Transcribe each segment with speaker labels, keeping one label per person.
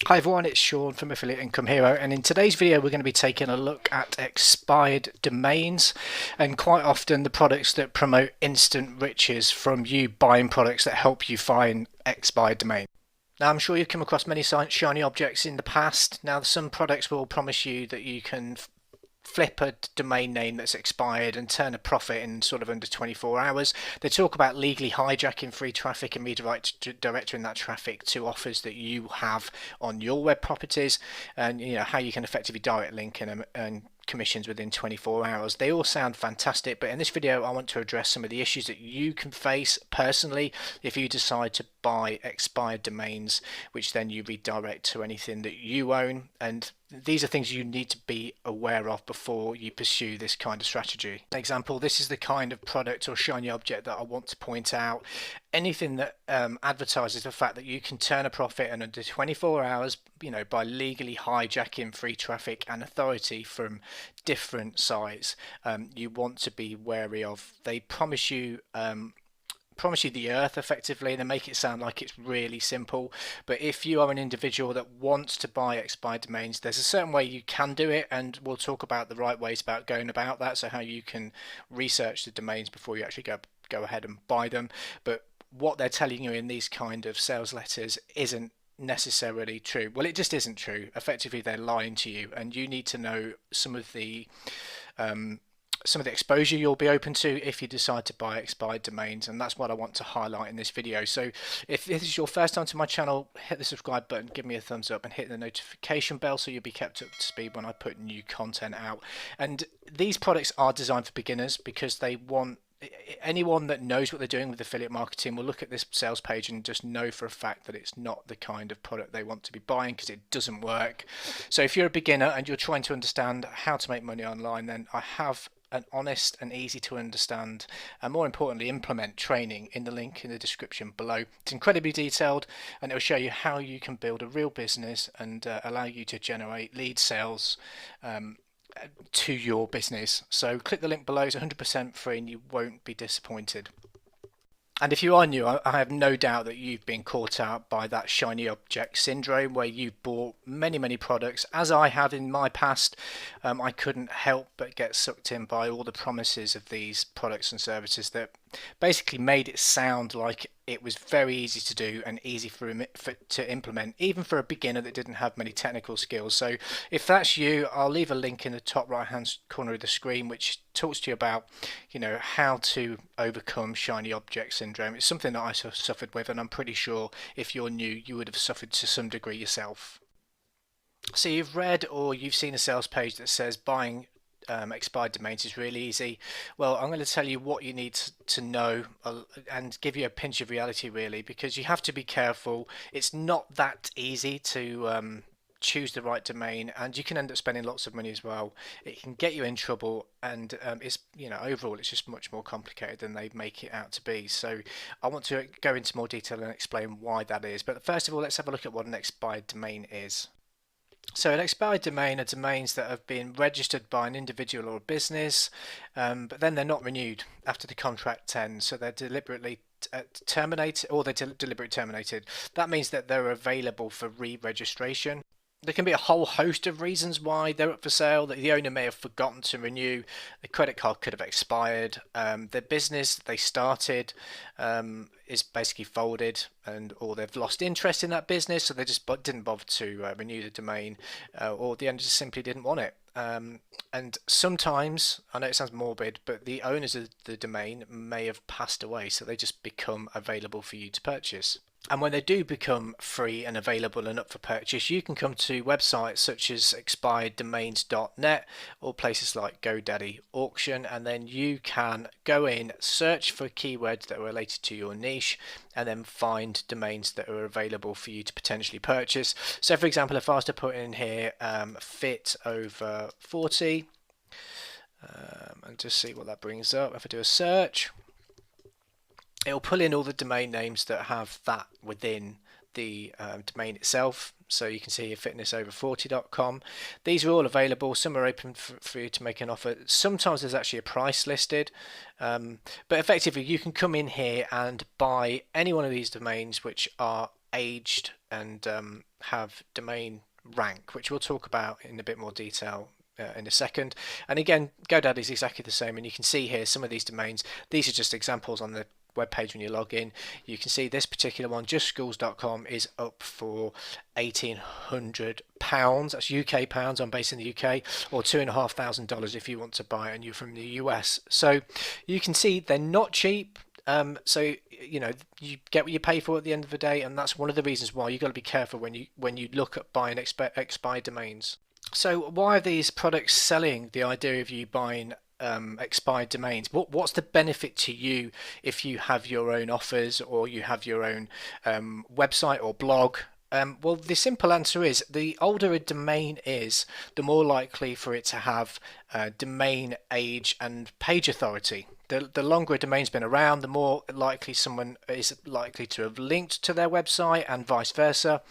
Speaker 1: Hi everyone, it's Sean from Affiliate Income Hero, and in today's video we're going to be taking a look at expired domains, and quite often the products that promote instant riches from you buying products that help you find expired domains. Now, I'm sure you've come across many shiny objects in the past. Now, some products will promise you that you can flip a domain name that's expired and turn a profit in sort of under 24 hours. They talk about legally hijacking free traffic and redirecting that traffic to offers that you have on your web properties, and how you can effectively direct link and earn commissions within 24 hours. They all sound fantastic, but in this video I want to address some of the issues that you can face personally if you decide to buy expired domains, which then you redirect to anything that you own. And these are things you need to be aware of before you pursue this kind of strategy. For example, this is the kind of product or shiny object that I want to point out. Anything that advertises the fact that you can turn a profit in under 24 hours, by legally hijacking free traffic and authority from different sites, you want to be wary of. They promise you the earth effectively, and they make it sound like it's really simple. But if you are an individual that wants to buy expired domains, there's a certain way you can do it, and we'll talk about the right ways about going about that, so how you can research the domains before you actually go ahead and buy them. But what they're telling you in these kind of sales letters isn't necessarily true. Well, it just isn't true. Effectively, they're lying to you, and you need to know um, some of the exposure you'll be open to if you decide to buy expired domains, and that's what I want to highlight in this video. So if this is your first time to my channel, hit the subscribe button, give me a thumbs up, and hit the notification bell so you'll be kept up to speed when I put new content out. And these products are designed for beginners because they want anyone that knows what they're doing with affiliate marketing will look at this sales page and just know for a fact that it's not the kind of product they want to be buying, because it doesn't work. So if you're a beginner and you're trying to understand how to make money online, then I have an honest and easy to understand, and more importantly implement, training in the link in the description below. It's incredibly detailed, and it will show you how you can build a real business and allow you to generate lead sales to your business. So click the link below. It's 100% free and you won't be disappointed. And if you are new, I have no doubt that you've been caught out by that shiny object syndrome, where you've bought many products, as I have in my past. I couldn't help but get sucked in by all the promises of these products and services that basically made it sound like it was very easy to do and easy to implement, even for a beginner that didn't have many technical skills. So if that's you, I'll leave a link in the top right hand corner of the screen which talks to you about how to overcome shiny object syndrome. It's something that I suffered with, and I'm pretty sure if you're new you would have suffered to some degree yourself. So you've read or you've seen a sales page that says buying expired domains is really easy. Well, I'm going to tell you what you need to know and give you a pinch of reality, really, because you have to be careful. It's not that easy to choose the right domain, and you can end up spending lots of money as well. It can get you in trouble, and it's overall it's just much more complicated than they make it out to be. So I want to go into more detail and explain why that is. But first of all, let's have a look at what an expired domain is. So an expired domain are domains that have been registered by an individual or a business, but then they're not renewed after the contract ends. So they're deliberately terminated, or they're deliberately terminated. That means that they're available for re-registration. There can be a whole host of reasons why they're up for sale. That the owner may have forgotten to renew, the credit card could have expired, their business they started is basically folded, or they've lost interest in that business, so they just didn't bother to renew the domain, or the owner just simply didn't want it. And sometimes, I know it sounds morbid, but the owners of the domain may have passed away, so they just become available for you to purchase. And when they do become free and available and up for purchase, you can come to websites such as expireddomains.net or places like GoDaddy Auction, and then you can go in, search for keywords that are related to your niche, and then find domains that are available for you to potentially purchase. So for example, if I was to put in here fit over 40 and just see what that brings up, if I do a search, it'll pull in all the domain names that have that within the domain itself. So you can see here fitnessover40.com. These are all available. Some are open for you to make an offer. Sometimes there's actually a price listed, but effectively you can come in here and buy any one of these domains which are aged and have domain rank, which we'll talk about in a bit more detail in a second. And again, GoDaddy is exactly the same, and you can see here some of these domains. These are just examples on the web page when you log in. You can see this particular one, justschools.com, is up for £1,800. That's UK pounds. I'm based in the UK, or $2,500 if you want to buy it and you're from the US. So you can see they're not cheap. So you know, you get what you pay for at the end of the day, and that's one of the reasons why you've got to be careful when you look at buying expired domains. So why are these products selling the idea of you buying expired domains? What's the benefit to you if you have your own offers or you have your own website or blog? Well, the simple answer is the older a domain is, the more likely for it to have domain age and page authority. The longer a domain's been around, the more likely someone is likely to have linked to their website and vice versa.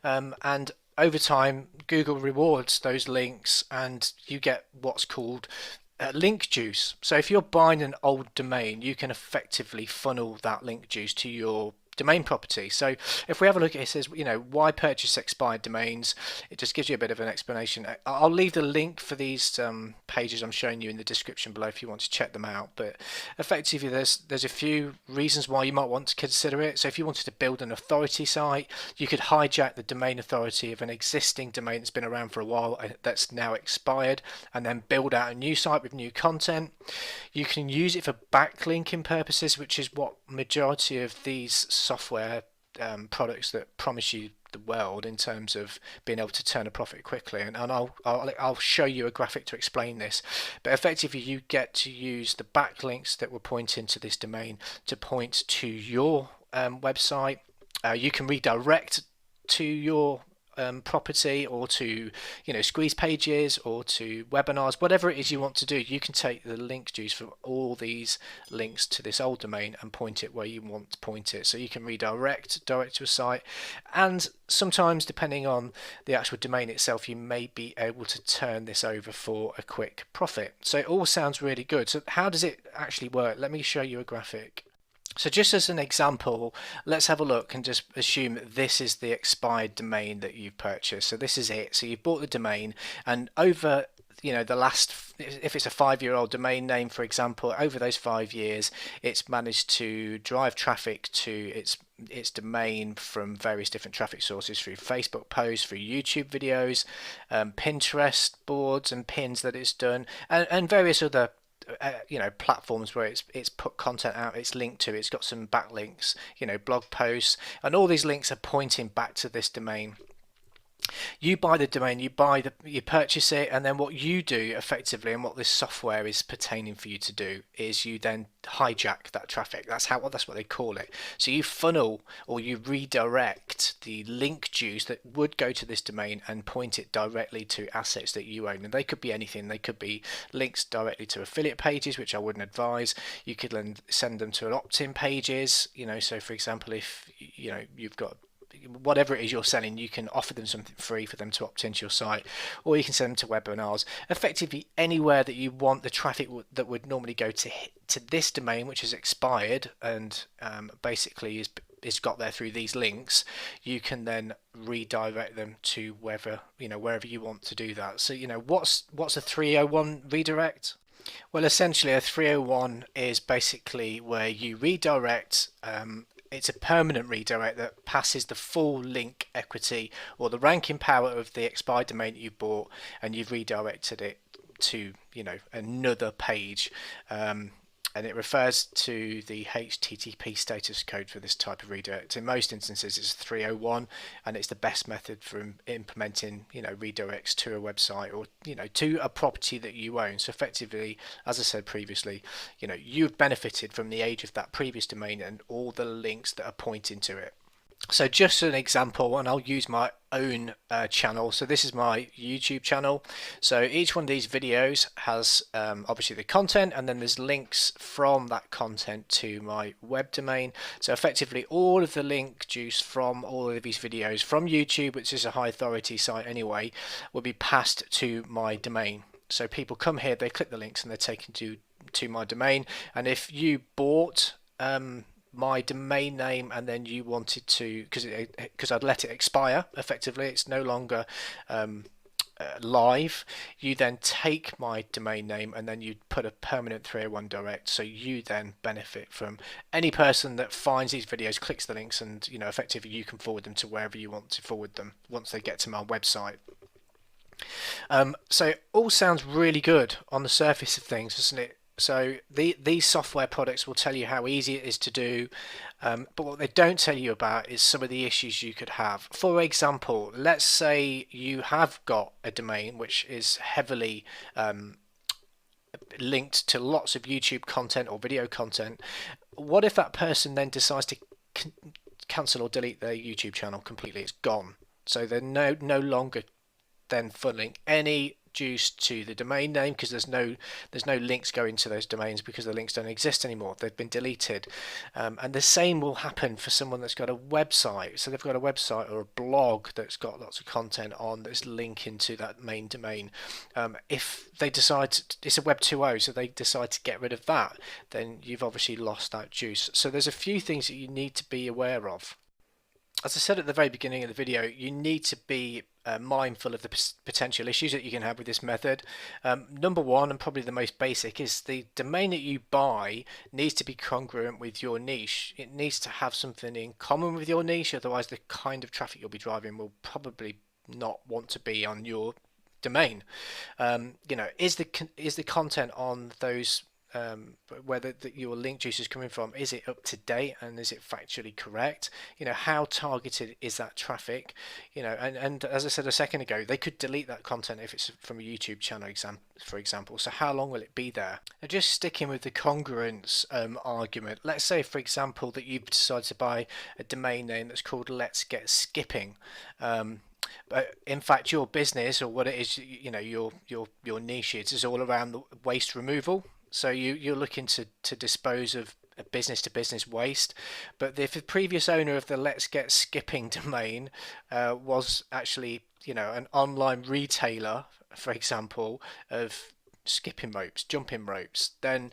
Speaker 1: And over time, Google rewards those links and you get what's called link juice. So if you're buying an old domain, you can effectively funnel that link juice to your domain property. So if we have a look at it, it says, you know, why purchase expired domains? It just gives you a bit of an explanation. I'll leave the link for these pages I'm showing you in the description below if you want to check them out. But effectively, there's a few reasons why you might want to consider it. So if you wanted to build an authority site, you could hijack the domain authority of an existing domain that's been around for a while that's now expired, and then build out a new site with new content. You can use it for backlinking purposes, which is what majority of these software products that promise you the world in terms of being able to turn a profit quickly, and I'll show you a graphic to explain this. But effectively, you get to use the backlinks that will point into this domain to point to your website. You can redirect to your property, or to, you know, squeeze pages, or to webinars, whatever it is you want to do. You can take the link juice from all these links to this old domain and point it where you want to point it. So you can direct to a site, and sometimes, depending on the actual domain itself, you may be able to turn this over for a quick profit. So it all sounds really good. So how does it actually work? Let me show you a graphic. So just as an example, let's have a look and just assume that this is the expired domain that you've purchased. So this is it. So you've bought the domain, and over, you know, the last, if it's a 5-year-old domain name, for example, over those 5 years, it's managed to drive traffic to its domain from various different traffic sources, through Facebook posts, through YouTube videos, Pinterest boards and pins that it's done, and various other you know, platforms where it's put content out, it's linked to, it's got some backlinks, you know, blog posts, and all these links are pointing back to this domain. You buy the domain, you purchase it, and then what you do effectively, and what this software is pertaining for you to do, is you then hijack that traffic. That's what they call it. So you funnel, or you redirect the link juice that would go to this domain and point it directly to assets that you own. And they could be anything. They could be links directly to affiliate pages, which I wouldn't advise. You could then send them to an opt-in pages, you know. So for example, if you know you've got whatever it is you're selling, you can offer them something free for them to opt into your site, or you can send them to webinars. Effectively anywhere that you want the traffic that would normally go to this domain, which is expired and basically is got there through these links, you can then redirect them to wherever you want to do that. So, you know, what's a 301 redirect? Well, essentially a 301 is basically where you redirect. It's a permanent redirect that passes the full link equity or the ranking power of the expired domain that you bought, and you've redirected it to, you know, another page. And it refers to the HTTP status code for this type of redirect. In most instances, it's 301, and it's the best method for implementing, you know, redirects to a website, or, you know, to a property that you own. So effectively, as I said previously, you know, you've benefited from the age of that previous domain and all the links that are pointing to it. So just an example, and I'll use my own channel. So this is my YouTube channel. So each one of these videos has obviously the content, and then there's links from that content to my web domain. So effectively all of the link juice from all of these videos from YouTube, which is a high authority site anyway, will be passed to my domain. So people come here, they click the links, and they're taken to my domain. And if you bought my domain name and then you wanted to, because I'd let it expire effectively, it's no longer live, you then take my domain name and then you put a permanent 301 direct, so you then benefit from any person that finds these videos, clicks the links, and effectively you can forward them to wherever you want to forward them once they get to my website. So it all sounds really good on the surface of things, doesn't it? So these software products will tell you how easy it is to do, but what they don't tell you about is some of the issues you could have. For example, let's say you have got a domain which is heavily linked to lots of YouTube content or video content. What if that person then decides to cancel or delete their YouTube channel completely? It's gone. So they're no longer then funneling any juice to the domain name, because there's no links going to those domains, because the links don't exist anymore, they've been deleted. And the same will happen for someone that's got a website. So they've got a website or a blog that's got lots of content on that's linking to that main domain. If they decide it's a Web 2.0, so they decide to get rid of that, then you've obviously lost that juice. So there's a few things that you need to be aware of. As I said at the very beginning of the video, you need to be mindful of the potential issues that you can have with this method. Number one, and probably the most basic, is the domain that you buy needs to be congruent with your niche. It needs to have something in common with your niche, otherwise the kind of traffic you'll be driving will probably not want to be on your domain. Is the content on those whether your link juice is coming from, is it up to date and is it factually correct? How targeted is that traffic? And as I said a second ago, they could delete that content if it's from a YouTube channel, for example. So how long will it be there? Now, just sticking with the congruence argument, let's say for example that you've decided to buy a domain name that's called Let's Get Skipping. But in fact, your business, or what it is, your niche is all around the waste removal. So you're looking to dispose of a business-to-business waste, but if the previous owner of the Let's Get Skipping domain was actually an online retailer, for example, of skipping ropes, jumping ropes, then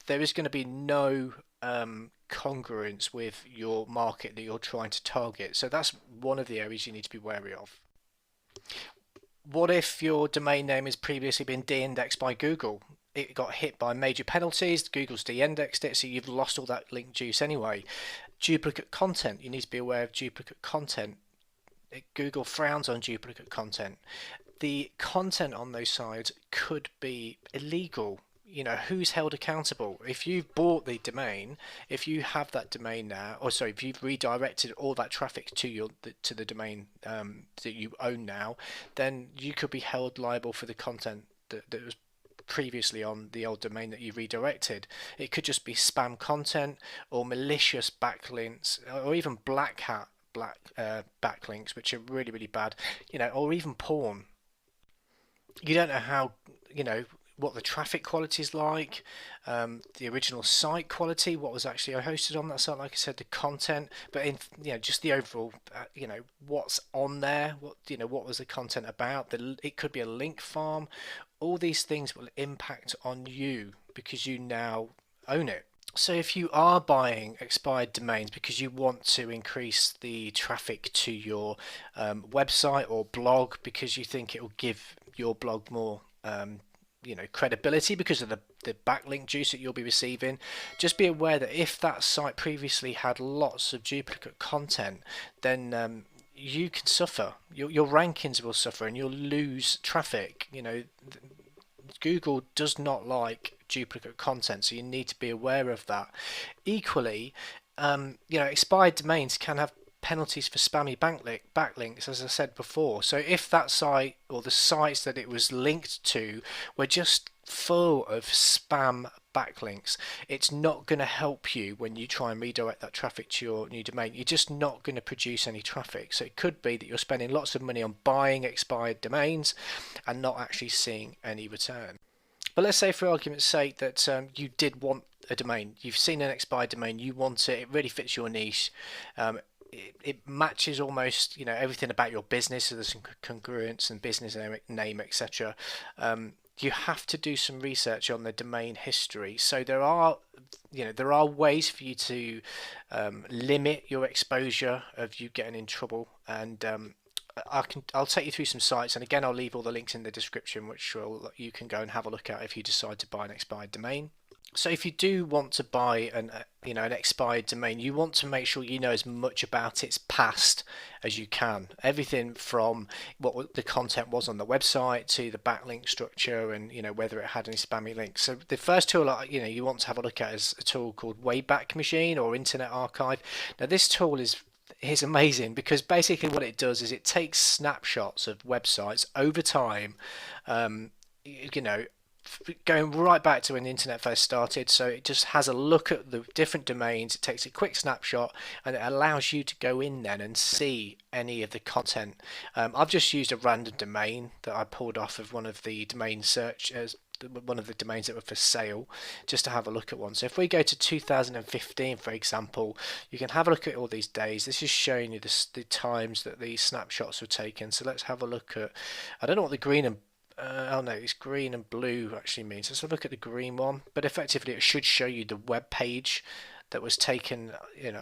Speaker 1: there is going to be no congruence with your market that you're trying to target. So that's one of the areas you need to be wary of. What if your domain name has previously been de-indexed by Google? It got hit by major penalties, Google's de-indexed it, so you've lost all that link juice anyway. Duplicate content, you need to be aware of duplicate content. Google frowns on duplicate content. The content on those sites could be illegal. Who's held accountable? If you've bought the domain, if you have that domain now, if you've redirected all that traffic to the domain that you own now, then you could be held liable for the content that was previously on the old domain that you redirected. It could just be spam content or malicious backlinks, or even black hat backlinks, which are really, really bad, or even porn. You don't know how, what the traffic quality is like, the original site quality, what was actually hosted on that site, like I said, the content, but just the overall, what's on there, what was the content about. It could be a link farm. All these things will impact on you because you now own it. So if you are buying expired domains because you want to increase the traffic to your website or blog, because you think it will give your blog more credibility because of the backlink juice that you'll be receiving, just be aware that if that site previously had lots of duplicate content, then you can suffer. Your rankings will suffer and you'll lose traffic. Google does not like duplicate content, so you need to be aware of that. Equally, expired domains can have penalties for spammy backlinks, as I said before. So if that site or the sites that it was linked to were just full of spam backlinks, it's not going to help you when you try and redirect that traffic to your new domain. You're just not going to produce any traffic. So it could be that you're spending lots of money on buying expired domains and not actually seeing any return. But let's say, for argument's sake, that you did want a domain. You've seen an expired domain, you want it, it really fits your niche. It matches almost everything about your business, so there's some congruence and business name, etc. you have to do some research on the domain history. So there are, there are ways for you to limit your exposure of you getting in trouble, and I'll take you through some sites, and again I'll leave all the links in the description, which you can go and have a look at if you decide to buy an expired domain. So if you do want to buy an expired domain, you want to make sure you know as much about its past as you can. Everything from what the content was on the website to the backlink structure, and whether it had any spammy links. So the first tool you want to have a look at is a tool called Wayback Machine or Internet Archive. Now this tool is amazing because basically what it does is it takes snapshots of websites over time, going right back to when the internet first started. So it just has a look at the different domains, it takes a quick snapshot, and it allows you to go in then and see any of the content. I've just used a random domain that I pulled off of one of the domain search as one of the domains that were for sale, just to have a look at one. So if we go to 2015, for example, you can have a look at all these days. This is showing you the times that these snapshots were taken. So let's have a look at, I don't know what the green and oh no, it's green and blue actually means. Let's have a look at the green one, but effectively it should show you the web page that was taken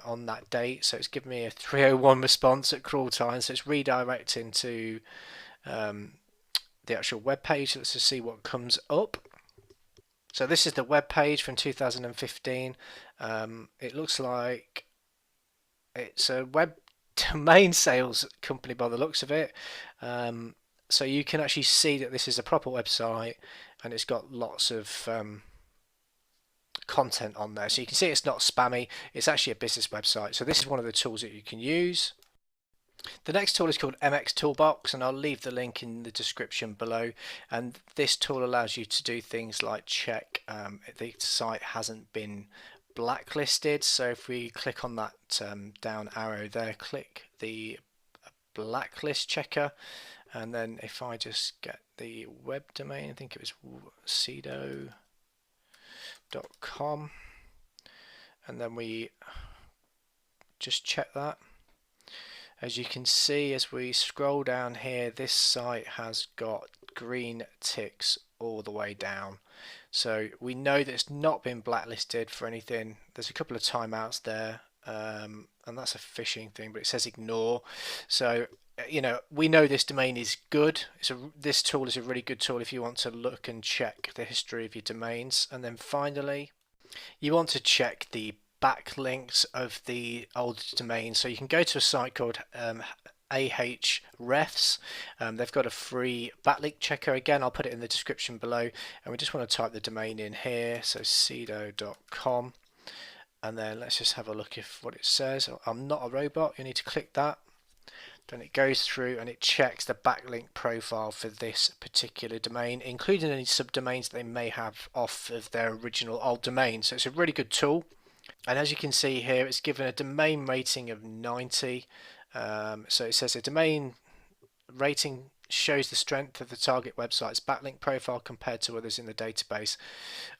Speaker 1: on that date. So it's giving me a 301 response at crawl time, so it's redirecting to the actual web page. Let's just see what comes up. So this is the web page from 2015. It looks like it's a web domain sales company by the looks of it. So you can actually see that this is a proper website, and it's got lots of content on there. So you can see it's not spammy, it's actually a business website. So this is one of the tools that you can use. The next tool is called MX Toolbox, and I'll leave the link in the description below. And this tool allows you to do things like check the site hasn't been blacklisted. So if we click on that down arrow there, click the blacklist checker, and then if I just get the web domain, I think it was sedo.com, and then we just check that. As you can see, as we scroll down here, this site has got green ticks all the way down. So we know that it's not been blacklisted for anything. There's a couple of timeouts there, and that's a phishing thing, but it says ignore. So we know this domain is good. This tool is a really good tool if you want to look and check the history of your domains. And then finally, you want to check the backlinks of the old domain. So you can go to a site called Ahrefs. They've got a free backlink checker. Again, I'll put it in the description below. And we just want to type the domain in here. So sedo.com. And then let's just have a look if what it says. I'm not a robot. You need to click that. Then it goes through and it checks the backlink profile for this particular domain, including any subdomains they may have off of their original old domain. So it's a really good tool. And as you can see here, it's given a domain rating of 90. So it says a domain rating shows the strength of the target website's backlink profile compared to others in the database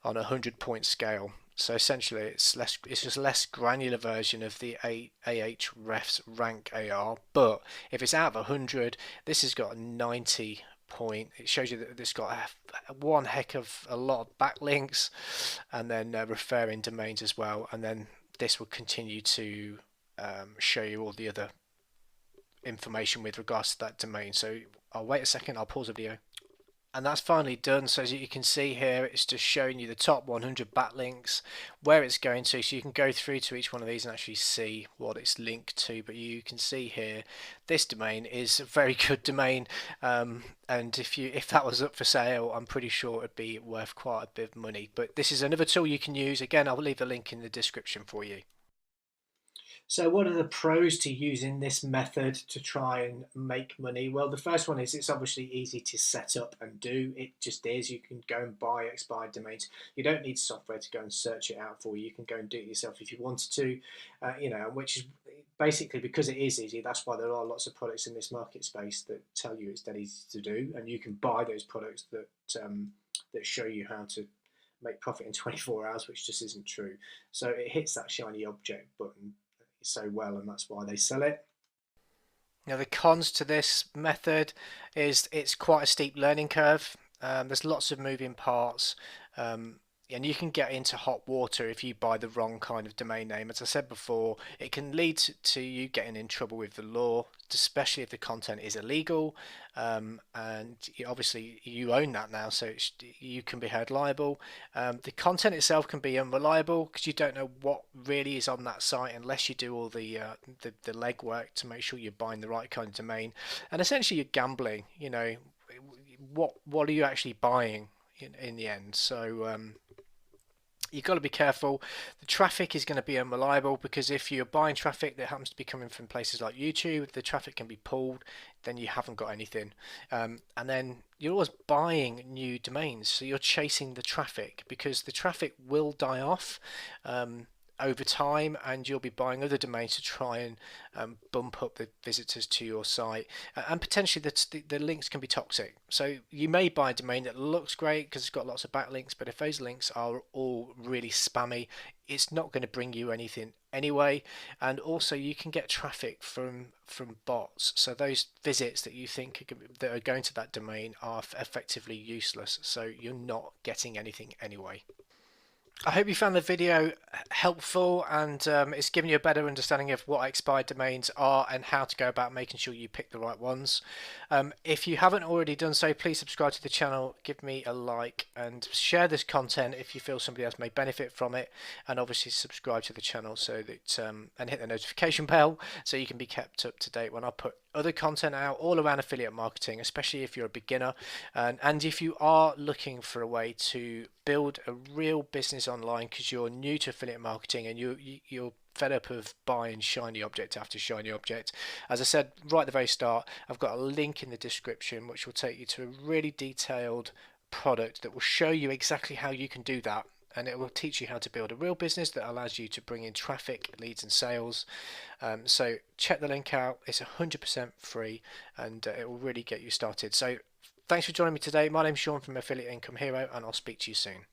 Speaker 1: on a 100-point scale. So essentially, it's just a less granular version of the Ahrefs rank AR. But if it's out of 100, this has got a 90 point. It shows you that it's got one heck of a lot of backlinks, and then referring domains as well. And then this will continue to show you all the other information with regards to that domain. So I'll wait a second. I'll pause the video. And that's finally done. So as you can see here, it's just showing you the top 100 backlinks, where it's going to. So you can go through to each one of these and actually see what it's linked to. But you can see here, this domain is a very good domain. And if that was up for sale, I'm pretty sure it'd be worth quite a bit of money. But this is another tool you can use. Again, I'll leave the link in the description for you. So what are the pros to using this method to try and make money? Well, the first one is it's obviously easy to set up and do. It just is. You can go and buy expired domains. You don't need software to go and search it out for you. You can go and do it yourself if you wanted to, which is basically because it is easy. That's why there are lots of products in this market space that tell you it's dead easy to do, and you can buy those products that show you how to make profit in 24 hours, which just isn't true. So it hits that shiny object button so well, and that's why they sell it. Now the cons to this method is it's quite a steep learning curve. There's lots of moving parts. And you can get into hot water if you buy the wrong kind of domain name. As I said before, it can lead to you getting in trouble with the law, especially if the content is illegal. And obviously you own that now, so you can be held liable. The content itself can be unreliable because you don't know what really is on that site unless you do all the legwork to make sure you're buying the right kind of domain. And essentially, you're gambling. What are you actually buying in the end? So you've got to be careful. The traffic is going to be unreliable because if you're buying traffic that happens to be coming from places like YouTube, the traffic can be pulled, then you haven't got anything. And then you're always buying new domains, so you're chasing the traffic because the traffic will die off. Over time, and you'll be buying other domains to try and bump up the visitors to your site, and potentially the links can be toxic. So you may buy a domain that looks great because it's got lots of backlinks, but if those links are all really spammy, it's not going to bring you anything anyway. And also you can get traffic from bots, so those visits that you think that are going to that domain are effectively useless, so you're not getting anything anyway. I hope you found the video helpful and it's given you a better understanding of what expired domains are and how to go about making sure you pick the right ones. If you haven't already done so, please subscribe to the channel, give me a like and share this content if you feel somebody else may benefit from it, and obviously subscribe to the channel so that and hit the notification bell so you can be kept up to date when I put other content out all around affiliate marketing, especially if you're a beginner, and if you are looking for a way to build a real business online because you're new to affiliate marketing and you're fed up of buying shiny object after shiny object. As I said right at the very start, I've got a link in the description which will take you to a really detailed product that will show you exactly how you can do that, and it will teach you how to build a real business that allows you to bring in traffic, leads and sales. So check the link out, it's 100% free and it will really get you started. So thanks for joining me today. My name's Sean from Affiliate Income Hero and I'll speak to you soon.